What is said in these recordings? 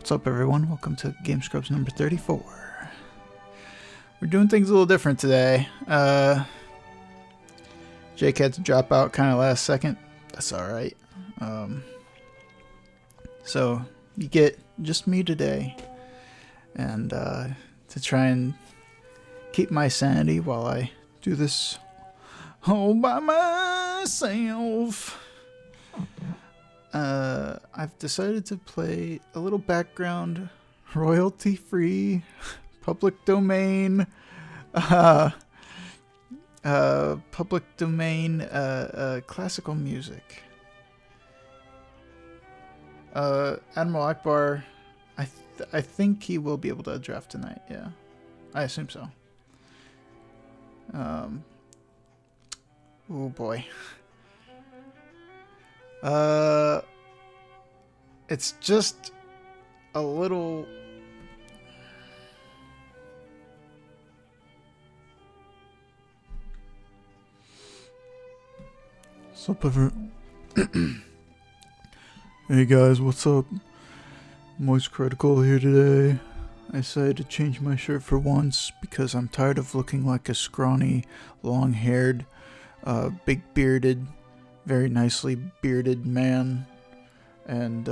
What's up, everyone? Welcome to Game Scrubs number 34. We're doing things a little different today. Jake had to drop out kind of last second. That's alright. So you get just me today. And to try and keep my sanity while I do this all by myself. I've decided to play a little background, royalty-free, public domain, classical music. Admiral Akbar, I think he will be able to draft tonight. Yeah, I assume so. Oh boy. It's just a little. What's up, everyone? Hey guys, what's up? Moist Critical here today. I decided to change my shirt for once because I'm tired of looking like a scrawny, long-haired, big bearded, very nicely bearded man. And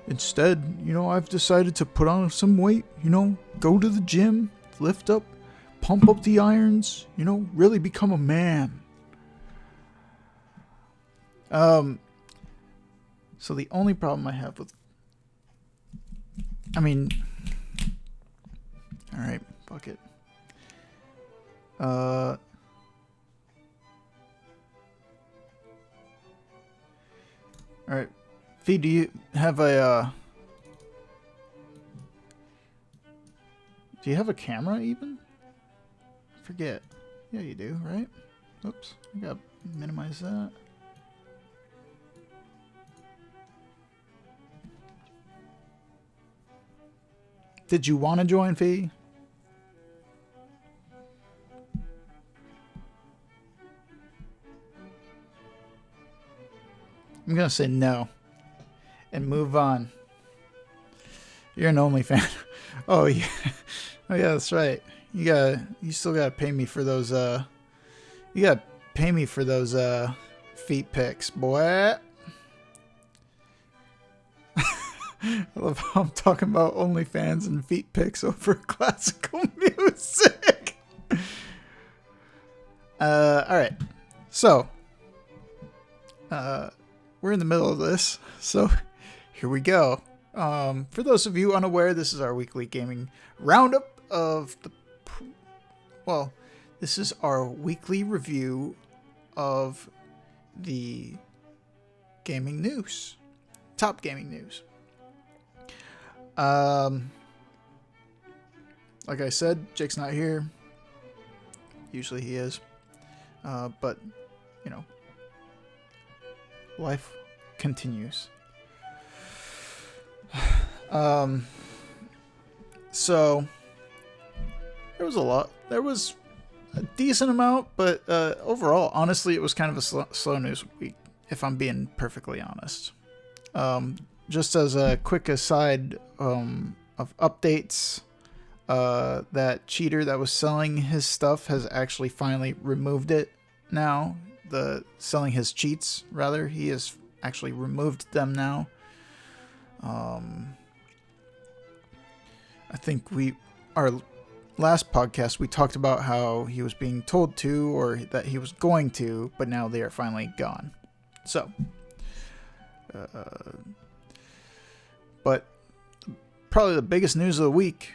instead, I've decided to put on some weight, go to the gym, lift up, pump up the irons, really become a man. So the only problem I have with, alright, fuck it. Alright. Fee, do you have a camera even? I forget. Yeah, you do, right? Oops, I gotta minimize that. Did you want to join, Fee? I'm gonna say no. And move on. You're an OnlyFan. Oh yeah. Oh yeah, that's right. You still gotta pay me for those feet pics, boy. I love how I'm talking about OnlyFans and feet pics over classical music. Alright. So we're in the middle of this, so here we go. For those of you unaware, this is our weekly gaming roundup of this is our weekly review of the gaming news. Top gaming news. Like I said, Jake's not here. Usually he is. But, life continues. So there was a lot. There was a decent amount, but overall, honestly, it was kind of a slow news week, if I'm being perfectly honest. Just as a quick aside of updates, that cheater that was selling his stuff has actually finally removed it now. Selling his cheats, rather. He has actually removed them now. I think our last podcast, we talked about how he was being told to, or that he was going to, but now they are finally gone. So, but probably the biggest news of the week,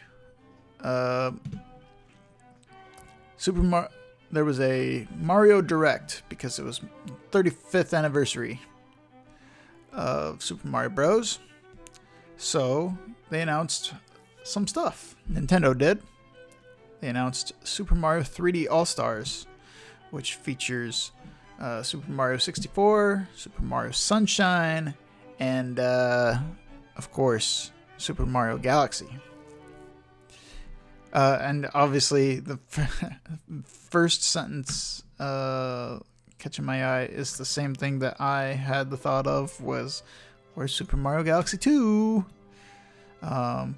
there was a Mario Direct because it was 35th anniversary of Super Mario Bros. So they announced some stuff. Nintendo did. They announced Super Mario 3D All-Stars, which features Super Mario 64, Super Mario Sunshine, and of course, Super Mario Galaxy. And obviously, the first sentence catching my eye is the same thing that I had the thought of was, where's Super Mario Galaxy 2? But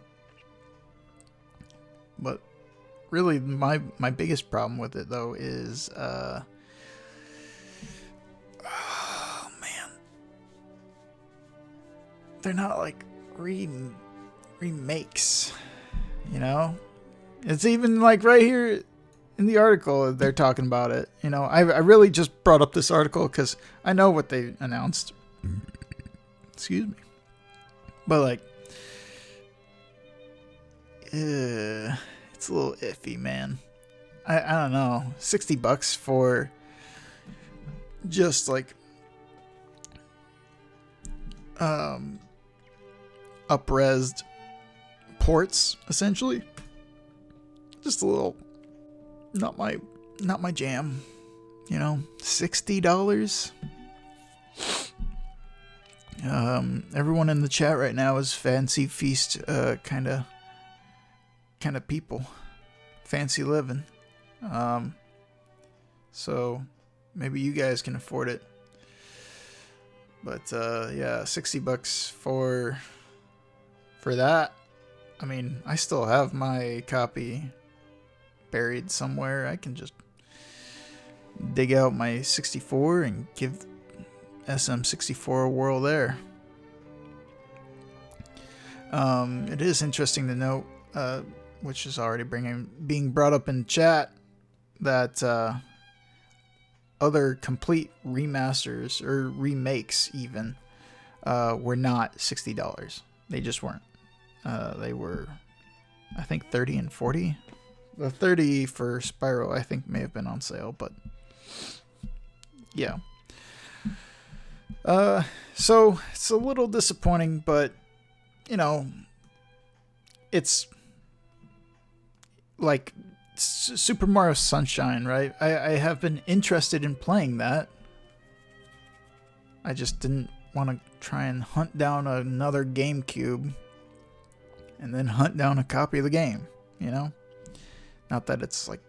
really, my biggest problem with it though is, oh man, they're not like remakes, you know. It's even like right here in the article they're talking about it. You know, I really just brought up this article because I know what they announced. Excuse me, but like, it's a little iffy, man. I don't know. $60 for just like up-resed ports, essentially. Just a little not my jam, you know. $60. Everyone in the chat right now is fancy feast kind of people, fancy living. So maybe you guys can afford it. But yeah, $60 for that. I mean, I still have my copy buried somewhere. I can just dig out my 64 and give SM64 a whirl there. It is interesting to note, which is already being brought up in chat, that other complete remasters or remakes even were not $60. They just weren't. They were, I think, 30 and 40. The 30 for Spyro, I think, may have been on sale, but yeah. So it's a little disappointing, but you know, it's like Super Mario Sunshine, right? I have been interested in playing that. I just didn't want to try and hunt down another GameCube and then hunt down a copy of the game, you know? Not that it's like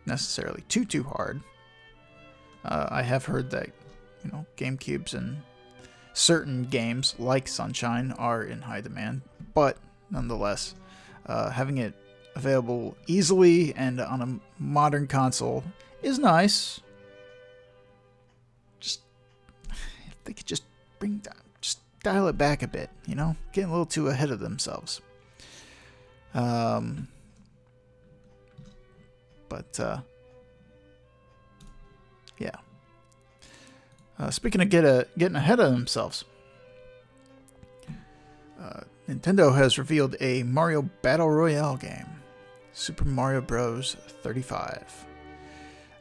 necessarily too hard. I have heard that, you know, GameCubes and certain games like Sunshine are in high demand, but nonetheless, having it available easily and on a modern console is nice. Just if they could just dial it back a bit, you know, getting a little too ahead of themselves. But yeah. Speaking of getting ahead of themselves, Nintendo has revealed a Mario Battle Royale game, Super Mario Bros. 35.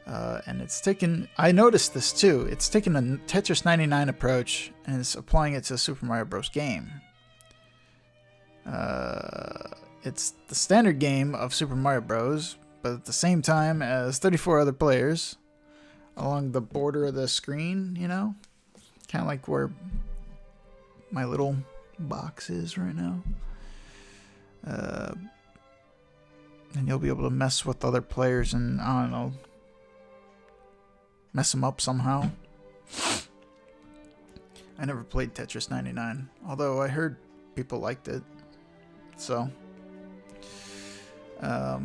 And it's taken, I noticed this too, it's taken a Tetris 99 approach and is applying it to a Super Mario Bros. Game. It's the standard game of Super Mario Bros., but at the same time as 34 other players along the border of the screen, you know? Kind of like where my little box is right now. And you'll be able to mess with other players and, I don't know, mess them up somehow. I never played Tetris 99, although I heard people liked it. So, I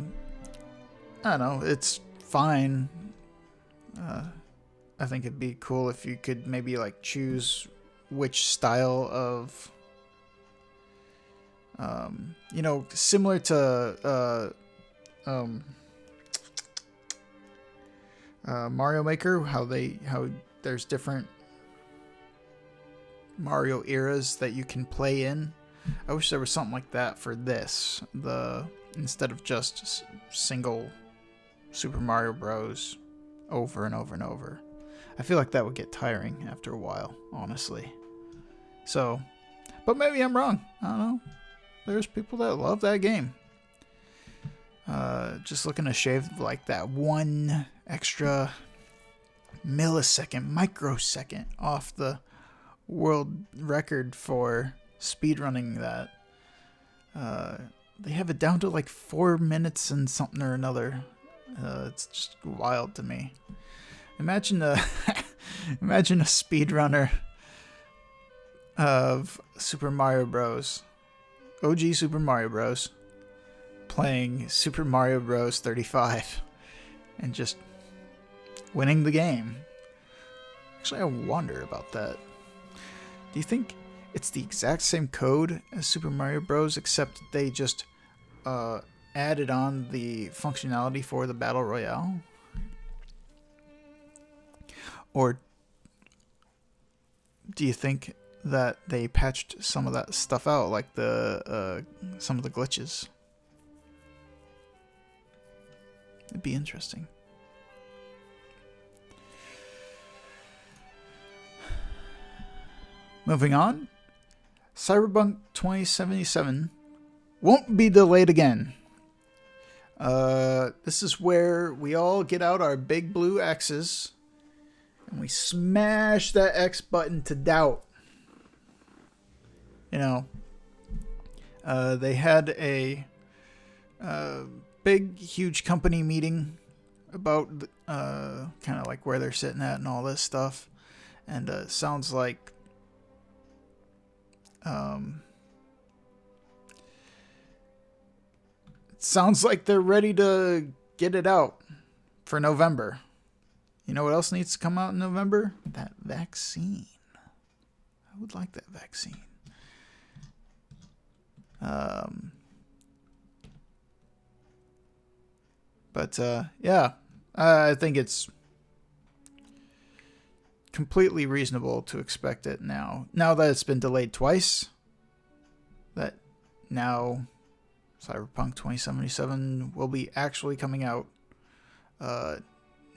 don't know, it's fine. I think it'd be cool if you could maybe like choose which style of, you know, similar to Mario Maker, how there's different Mario eras that you can play in. I wish there was something like that for this, instead of just single Super Mario Bros. Over and over and over. I feel like that would get tiring after a while, honestly. So, but maybe I'm wrong. I don't know. There's people that love that game. Just looking to shave like that one extra microsecond off the world record for speedrunning that. They have it down to like 4 minutes and something or another. It's just wild to me. Imagine a speedrunner of Super Mario Bros. OG Super Mario Bros. Playing Super Mario Bros. 35 and just winning the game. Actually, I wonder about that. Do you think it's the exact same code as Super Mario Bros. Except they just added on the functionality for the Battle Royale? Or do you think that they patched some of that stuff out, like the some of the glitches? It'd be interesting. Moving on, Cyberpunk 2077 won't be delayed again. This is where we all get out our big blue X's and we smash that X button to doubt. You know, they had a big, huge company meeting about kind of like where they're sitting at and all this stuff. And it sounds like they're ready to get it out for November. You know what else needs to come out in November? That vaccine. I would like that vaccine. But yeah, I think it's completely reasonable to expect it now. Now that it's been delayed twice, that now Cyberpunk 2077 will be actually coming out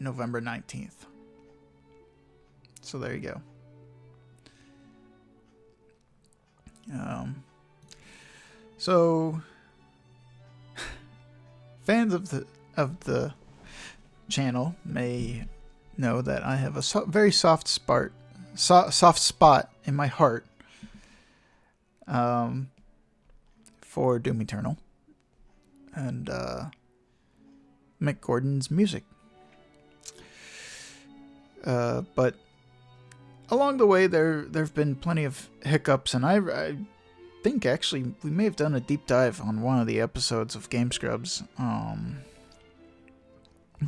November 19th. So there you go. So fans of the channel may know that I have a very soft spot in my heart for Doom Eternal and Mick Gordon's music. But along the way, there've been plenty of hiccups, and I think actually we may have done a deep dive on one of the episodes of Game Scrubs,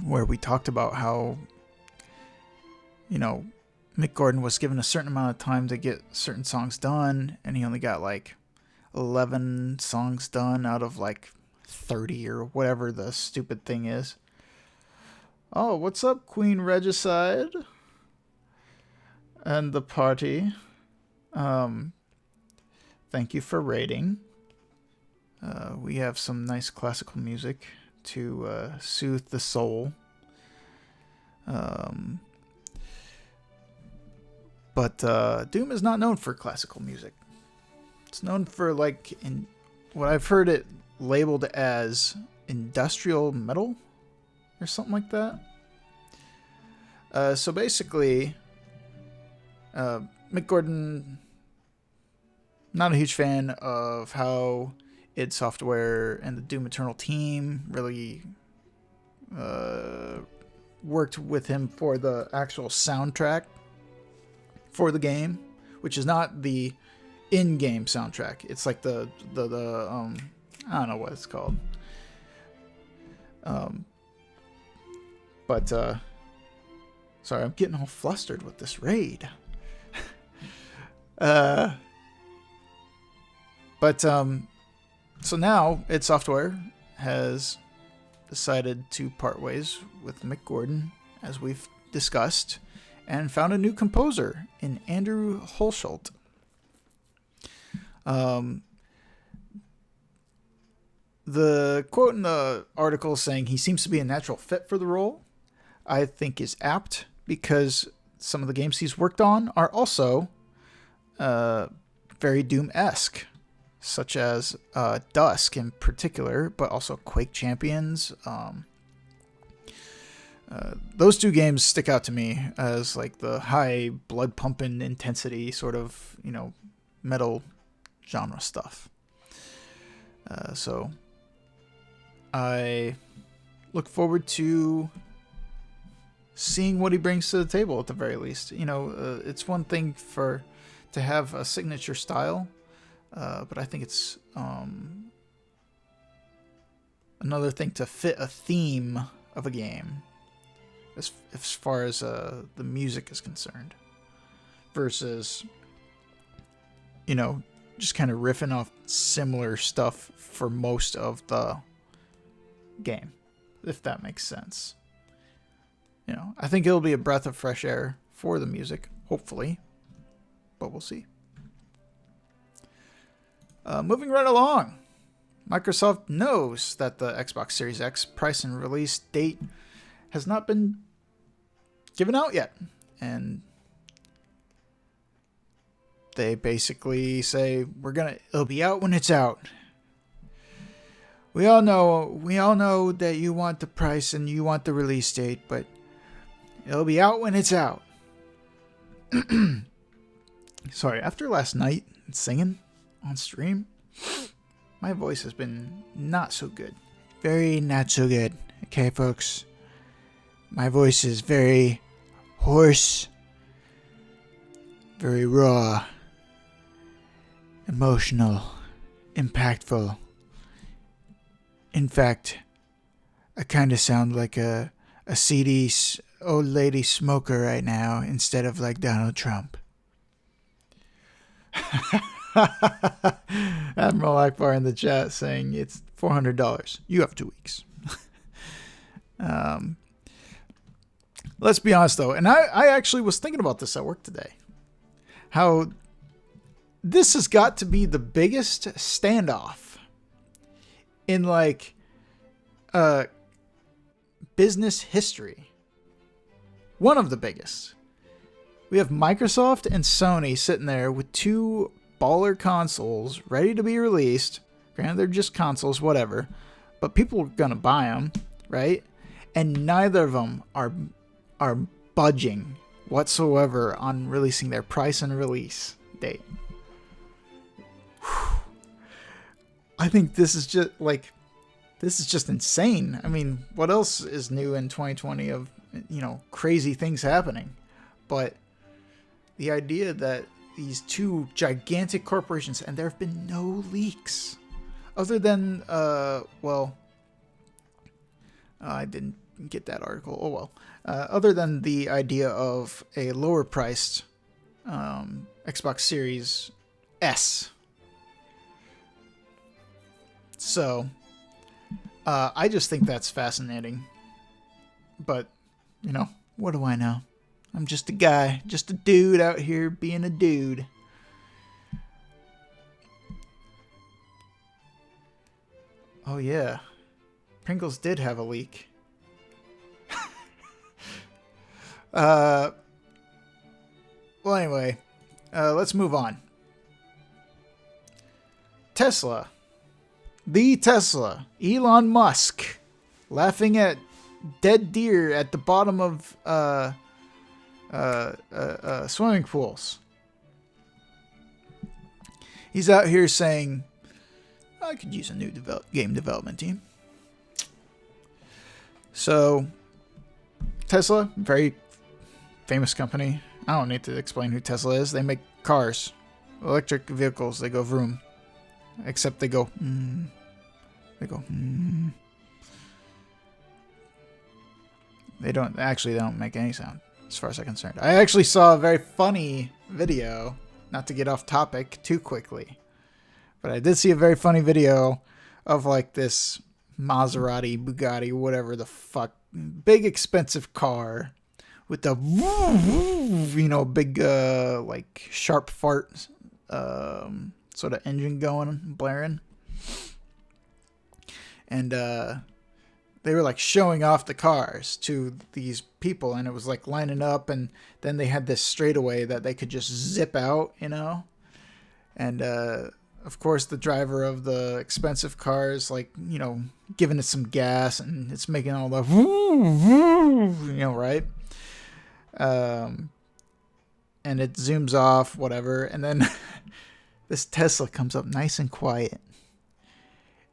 where we talked about how, you know, Mick Gordon was given a certain amount of time to get certain songs done, and he only got like 11 songs done out of like 30 or whatever the stupid thing is. Oh, what's up, Queen Regicide? And the party. Thank you for raiding. We have some nice classical music to soothe the soul. But Doom is not known for classical music. It's known for, like, in what I've heard it labeled as industrial metal or something like that. So basically, Mick Gordon, not a huge fan of how id Software and the Doom Eternal team really worked with him for the actual soundtrack for the game, which is not the in-game soundtrack. It's like the I don't know what it's called. But sorry, I'm getting all flustered with this raid. But so now id Software has decided to part ways with Mick Gordon, as we've discussed, and found a new composer in Andrew Holschult. The quote in the article saying he seems to be a natural fit for the role, I think is apt, because some of the games he's worked on are also very Doom-esque, such as Dusk in particular, but also Quake Champions. Those two games stick out to me as like the high blood pumping intensity sort of, you know, metal genre stuff. So I look forward to seeing what he brings to the table at the very least. You know, it's one thing to have a signature style, but I think it's another thing to fit a theme of a game, as far as the music is concerned, versus, you know, just kind of riffing off similar stuff for most of the game, if that makes sense. You know, I think it'll be a breath of fresh air for the music, hopefully, but we'll see. Moving right along, Microsoft knows that the Xbox Series X price and release date has not been given out yet, and they basically say it'll be out when it's out. We all know that you want the price and you want the release date, but it'll be out when it's out. Sorry, after last night singing on stream, my voice has been not so good. Very not so good. Okay, folks? My voice is very hoarse, very raw, emotional, impactful. In fact, I kind of sound like a seedy old lady smoker right now instead of like Donald Trump. Admiral Akbar in the chat saying it's $400. You have 2 weeks. Let's be honest though, and I actually was thinking about this at work today. How this has got to be the biggest standoff in like business history. One of the biggest. We have Microsoft and Sony sitting there with two baller consoles ready to be released. Granted, they're just consoles, whatever, but people are gonna buy them, right? And neither of them are budging whatsoever on releasing their price and release date. Whew. I think this is just insane. I mean, what else is new in 2020 of, you know, crazy things happening? But the idea that these two gigantic corporations, and there have been no leaks other than, I didn't get that article. Oh well. Other than the idea of a lower priced Xbox Series S. So, I just think that's fascinating. But, you know, what do I know? I'm just a guy, just a dude out here being a dude. Oh yeah, Pringles did have a leak. Well anyway, let's move on. Tesla. The Tesla. Elon Musk. Laughing at dead deer at the bottom of swimming pools. He's out here saying, I could use a new game development team. So, Tesla, very famous company. I don't need to explain who Tesla is. They make cars, electric vehicles. They go vroom. Except they go, They go, They don't make any sound, as far as I'm concerned. I actually saw a very funny video, not to get off topic too quickly, but I did see a very funny video of like this Maserati, Bugatti, whatever the fuck, big expensive car with the, you know, big, like sharp fart, sort of engine going, blaring. And, they were like showing off the cars to these people, and it was like lining up, and then they had this straightaway that they could just zip out, you know? And, of course, the driver of the expensive car is like, you know, giving it some gas, and it's making all the, you know, right? And it zooms off, whatever, and then this Tesla comes up nice and quiet.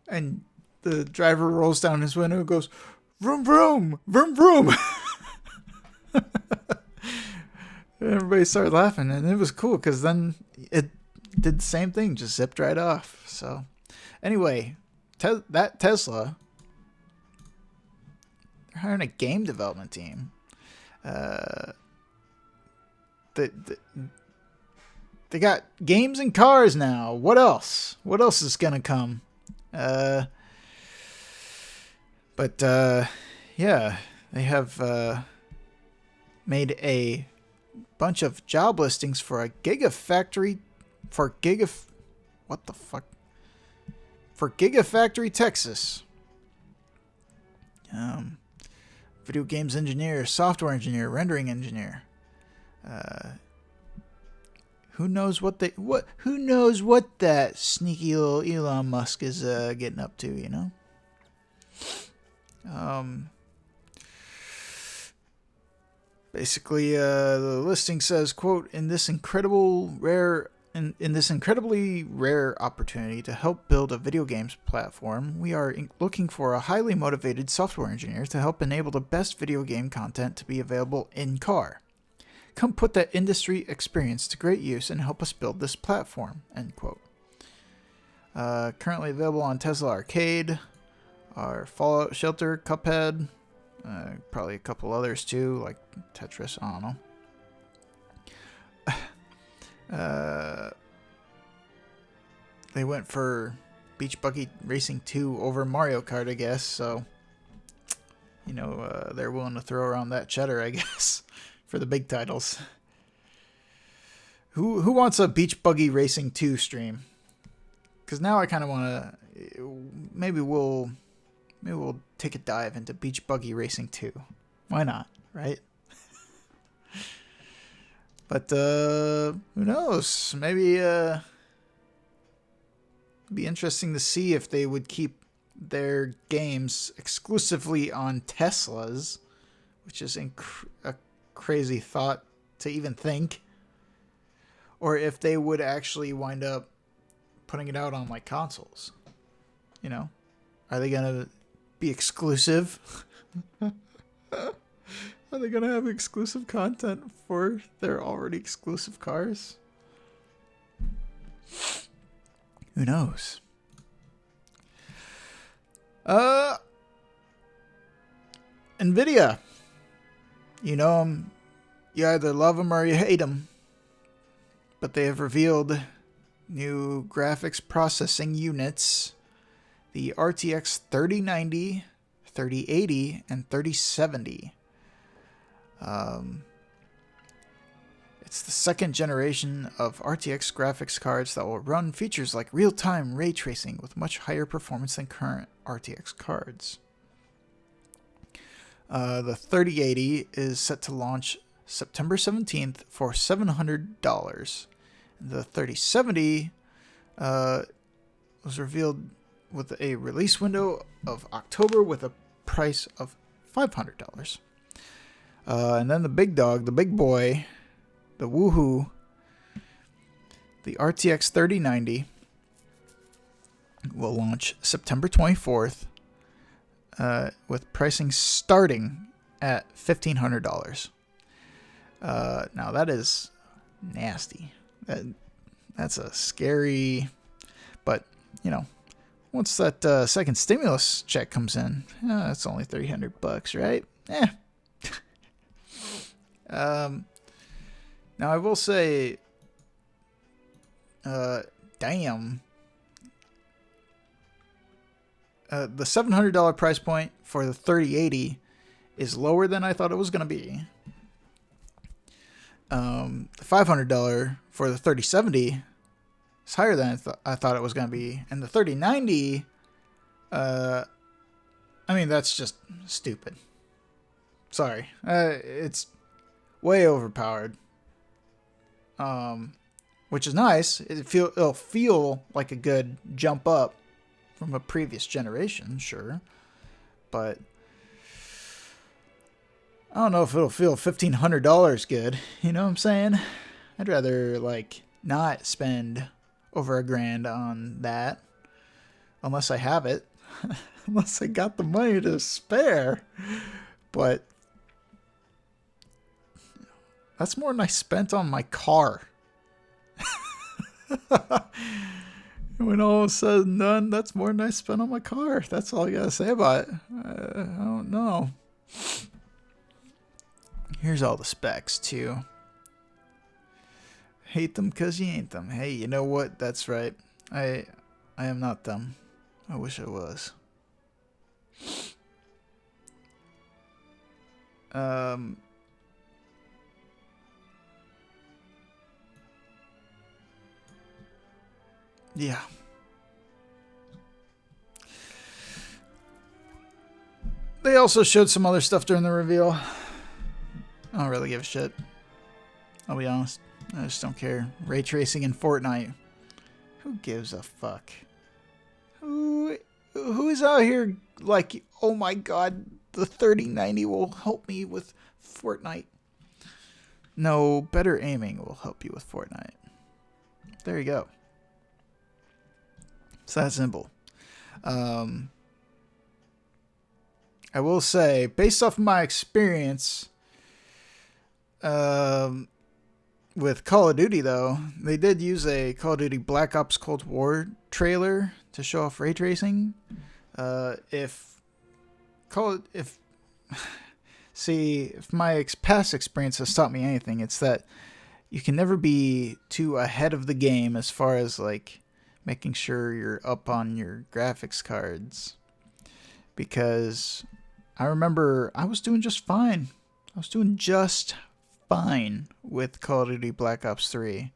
And the driver rolls down his window and goes, vroom, vroom, vroom, vroom. Everybody started laughing, and it was cool because then did the same thing, just zipped right off. So anyway, that Tesla, they're hiring a game development team. They got games and cars now. What else? What else is gonna come? Yeah, they have made a bunch of job listings for a gigafactory for Gigafactory, Texas. Video games engineer, software engineer, rendering engineer. Who knows what that sneaky little Elon Musk is getting up to, you know? Basically, the listing says, quote, in this incredibly rare opportunity to help build a video games platform, we are looking for a highly motivated software engineer to help enable the best video game content to be available in-car. Come put that industry experience to great use and help us build this platform, end quote. Currently available on Tesla Arcade, our Fallout Shelter, Cuphead, probably a couple others too, like Tetris, I don't know. They went for Beach Buggy Racing 2 over Mario Kart, I guess, so, you know, they're willing to throw around that cheddar, I guess, for the big titles. Who wants a Beach Buggy Racing 2 stream? Because now I kind of want to, maybe we'll take a dive into Beach Buggy Racing 2. Why not, right? But who knows? Maybe it'd be interesting to see if they would keep their games exclusively on Teslas, which is a crazy thought to even think, or if they would actually wind up putting it out on like consoles. You know, are they gonna be exclusive? Are they gonna have exclusive content for their already exclusive cars? Who knows? Nvidia. You know them. You either love them or you hate them. But they have revealed new graphics processing units. The RTX 3090, 3080, and 3070. It's the second generation of RTX graphics cards that will run features like real-time ray tracing with much higher performance than current RTX cards. The 3080 is set to launch September 17th for $700. The 3070 was revealed with a release window of October with a price of $500. And then the big dog, the big boy, the woohoo, the RTX 3090 will launch September 24th with pricing starting at $1,500. Now that is nasty. That's a scary, but you know, once that second stimulus check comes in, that's only $300, right? Now I will say, damn, the $700 price point for the 3080 is lower than I thought it was going to be. The $500 for the 3070 is higher than I thought it was going to be, and the 3090, I mean, that's just stupid. Sorry, it's way overpowered. Which is nice. It'll feel like a good jump up from a previous generation, sure, but I don't know if it'll feel $1,500 good. You know what I'm saying? I'd rather like not spend over $1,000 on that unless I have it, unless I got the money to spare. But that's more than I spent on my car. When all is said and done, that's more than I spent on my car. That's all I gotta say about it. I don't know. Here's all the specs, too. Hate them because you ain't them. Hey, you know what? That's right. I am not them. I wish I was. Yeah. They also showed some other stuff during the reveal. I don't really give a shit. I'll be honest. I just don't care. Ray tracing in Fortnite. Who gives a fuck? Who is out here like, oh my god, the 3090 will help me with Fortnite. No, better aiming will help you with Fortnite. There you go. It's that simple. I will say, based off of my experience with Call of Duty, though, they did use a Call of Duty Black Ops Cold War trailer to show off ray tracing. If my past experience has taught me anything, it's that you can never be too ahead of the game as far as like making sure you're up on your graphics cards, because I remember I was doing just fine. I was doing just fine with Call of Duty Black Ops 3.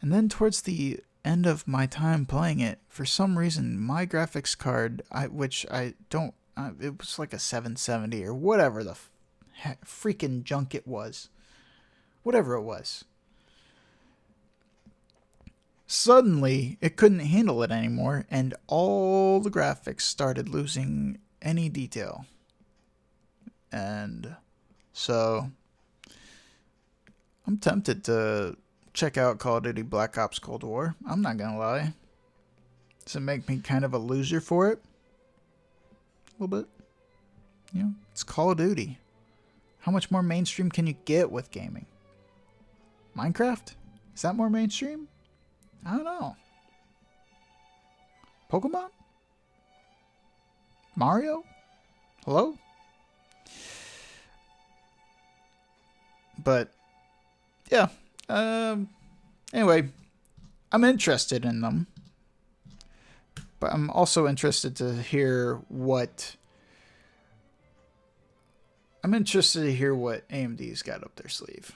And then towards the end of my time playing it, for some reason, my graphics card, it was like a 770 or whatever the freaking junk it was. Whatever it was. Suddenly, it couldn't handle it anymore, and all the graphics started losing any detail. And so I'm tempted to check out Call of Duty Black Ops Cold War. I'm not gonna lie. Does it make me kind of a loser for it? A little bit. You know, it's Call of Duty. How much more mainstream can you get with gaming? Minecraft? Is that more mainstream? I don't know. Pokemon? Mario? Hello? But, yeah. Anyway, I'm interested in them. But I'm also interested to hear what... AMD's got up their sleeve.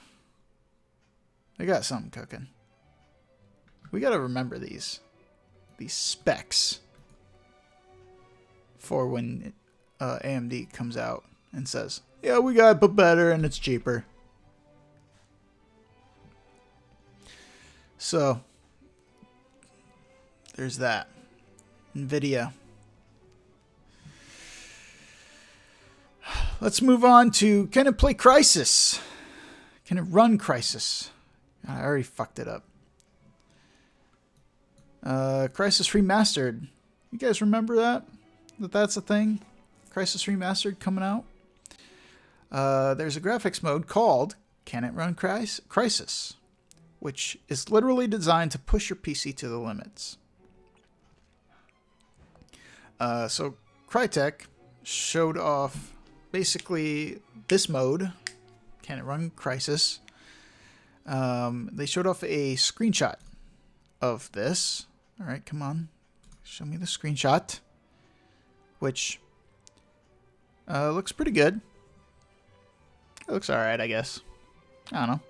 They got something cooking. We gotta remember these specs for when AMD comes out and says, yeah, we got it but better and it's cheaper. So, there's that. Nvidia. Let's move on to, can it play Crysis? Can it run Crysis? I already fucked it up. Crysis Remastered. You guys remember that? That's a thing? Crysis Remastered coming out? There's a graphics mode called Can It Run Crysis, which is literally designed to push your PC to the limits. So Crytek showed off basically this mode, Can It Run Crysis. They showed off a screenshot of this. All right, come on. Show me the screenshot. Which looks pretty good. It looks alright, I guess. I don't know.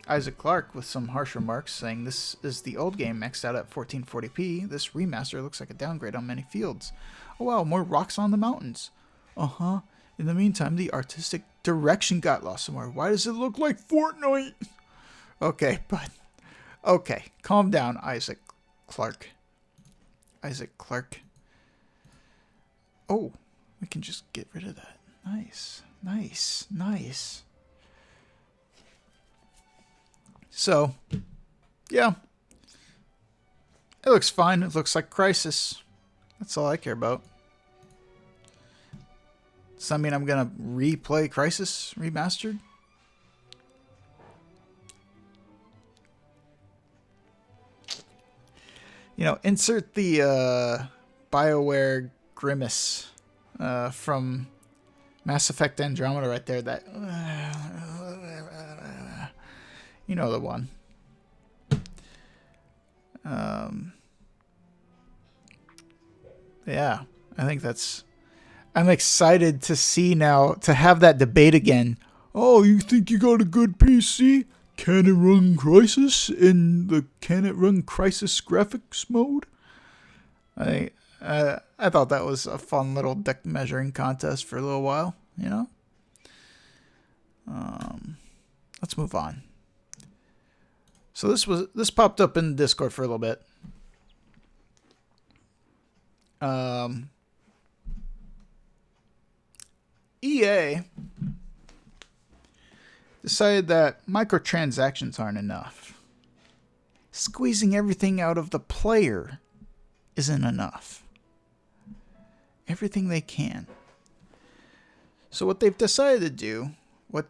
Isaac Clarke with some harsh remarks saying this is the old game maxed out at 1440p. This remaster looks like a downgrade on many fields. Oh wow, more rocks on the mountains. Uh-huh. In the meantime, the artistic direction got lost somewhere. Why does it look like Fortnite? Okay, but... Okay, calm down, Isaac Clarke. Isaac Clarke. Oh, we can just get rid of that. Nice, nice, nice. So, yeah. It looks fine. It looks like Crysis. That's all I care about. Does that mean I'm going to replay Crysis Remastered? insert the BioWare grimace from Mass Effect Andromeda right there. That, the one. Yeah, I think I'm excited to see now, to have that debate again. Oh, you think you got a good PC? Can it run Crysis in the Can it run Crysis graphics mode? I thought that was a fun little deck measuring contest for a little while, Let's move on. So this popped up in Discord for a little bit. EA decided that microtransactions aren't enough. Squeezing everything out of the player isn't enough. Everything they can. So what they've decided to do, what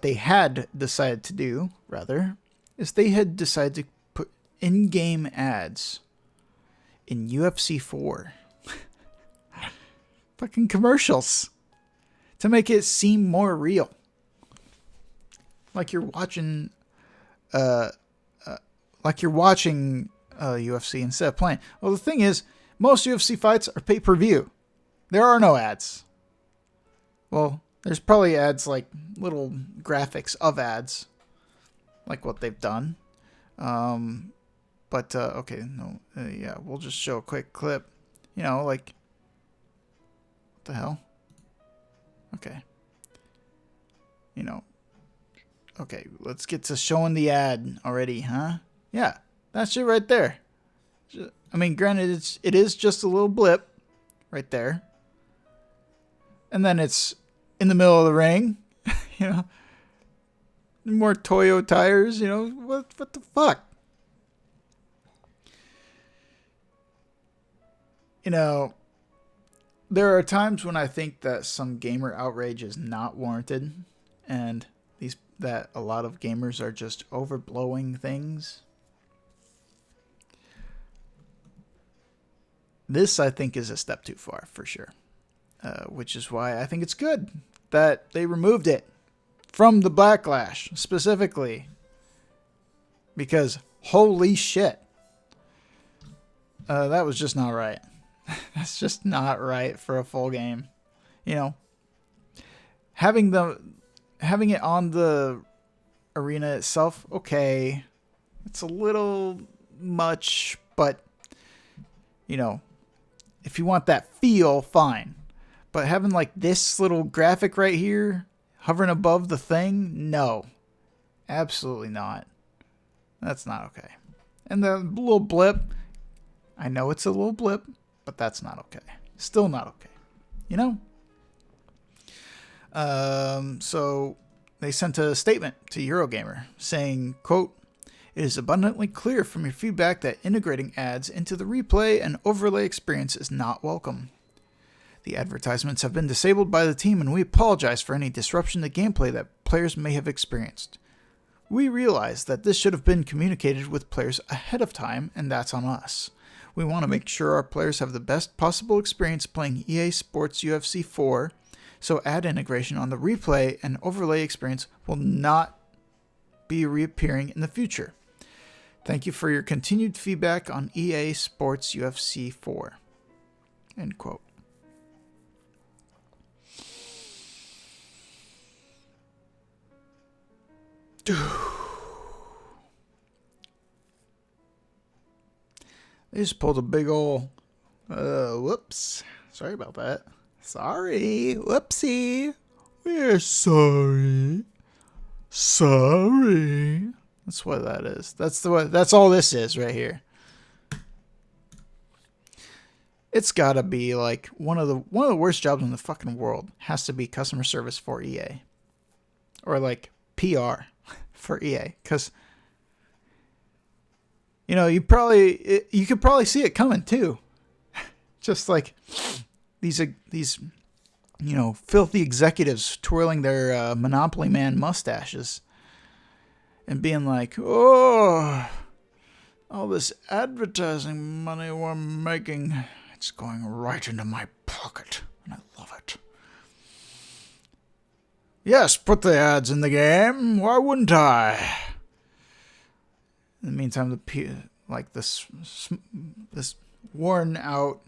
they had decided to do, rather, is they had decided to put in-game ads in UFC 4. Fucking commercials. To make it seem more real. Like you're watching UFC instead of playing. Well, the thing is, most UFC fights are pay-per-view. There are no ads. Well, there's probably ads, like little graphics of ads, like what they've done. Okay, no, yeah, we'll just show a quick clip. Like, what the hell? Okay. Okay, let's get to showing the ad already, huh? Yeah, that's it right there. I mean, granted, it is just a little blip right there. And then it's in the middle of the ring, more Toyo tires, what the fuck? There are times when I think that some gamer outrage is not warranted, and that a lot of gamers are just overblowing things. This, I think, is a step too far, for sure. Which is why I think it's good that they removed it from the backlash, specifically. Because, holy shit. That was just not right. That's just not right for a full game. Having it on the arena itself, okay. It's a little much, but, if you want that feel, fine. But having like this little graphic right here, hovering above the thing, no. Absolutely not. That's not okay. And the little blip, I know it's a little blip, but that's not okay. Still not okay. So they sent a statement to Eurogamer saying, quote, "It is abundantly clear from your feedback that integrating ads into the replay and overlay experience is not welcome. The advertisements have been disabled by the team, and we apologize for any disruption to gameplay that players may have experienced. We realize that this should have been communicated with players ahead of time, and that's on us. We want to make sure our players have the best possible experience playing EA Sports UFC 4, so ad integration on the replay and overlay experience will not be reappearing in the future. Thank you for your continued feedback on EA Sports UFC 4. End quote. They just pulled a big ol' whoops. Sorry about that. Sorry. Whoopsie. We're sorry. Sorry. That's what that is. That's all this is right here. It's gotta be like one of the worst jobs in the fucking world has to be customer service for EA. Or like PR for EA. Because you could probably see it coming too. Just like these filthy executives twirling their Monopoly Man mustaches and being like, "Oh, All this advertising money we're making, it's going right into my pocket, and I love it. Yes, put the ads in the game. Why wouldn't I? In the meantime, this worn out,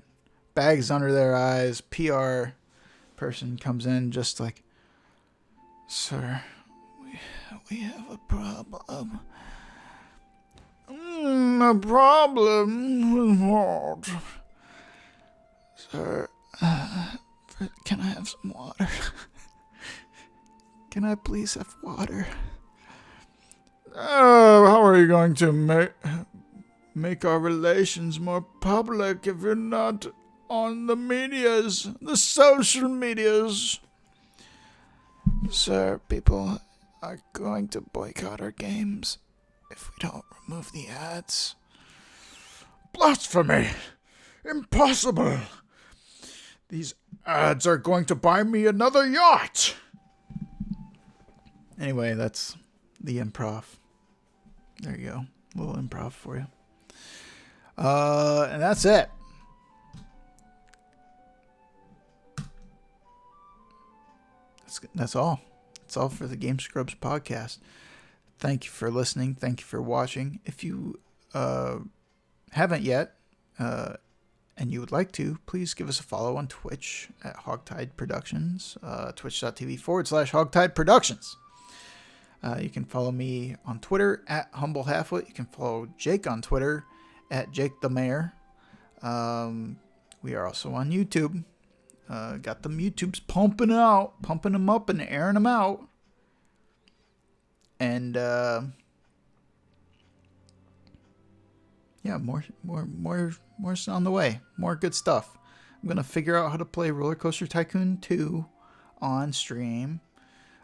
bags under their eyes PR person comes in just like, sir, we have a problem. A problem with what? Sir, can I have some water? Can I please have water? How are you going to make our relations more public if you're not on the the social medias? Sir, people are going to boycott our games if we don't remove the ads. Blasphemy! Impossible! These ads are going to buy me another yacht! Anyway, that's the improv. There you go. A little improv for you. And that's it. That's all. That's all for the Game Scrubs podcast. Thank you for listening. Thank you for watching. If you haven't yet, and you would like to, please give us a follow on Twitch at Hogtide Productions, twitch.tv/Hogtide Productions. You can follow me on Twitter at Humble Halfwit. You can follow Jake on Twitter at Jake the Mayor. We are also on YouTube. Got them YouTubes pumping them up and airing them out. And yeah, more's on the way. More good stuff. I'm gonna figure out how to play Roller Coaster Tycoon 2 on stream.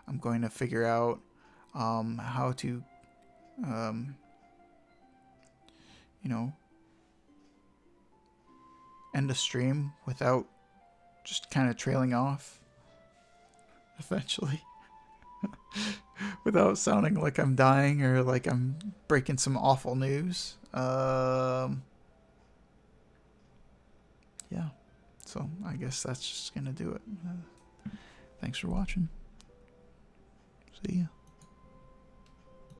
I'm going to figure out how to end a stream without just kind of trailing off eventually. Without sounding like I'm dying or like I'm breaking some awful news. Yeah. So I guess that's just gonna do it. Thanks for watching. See ya.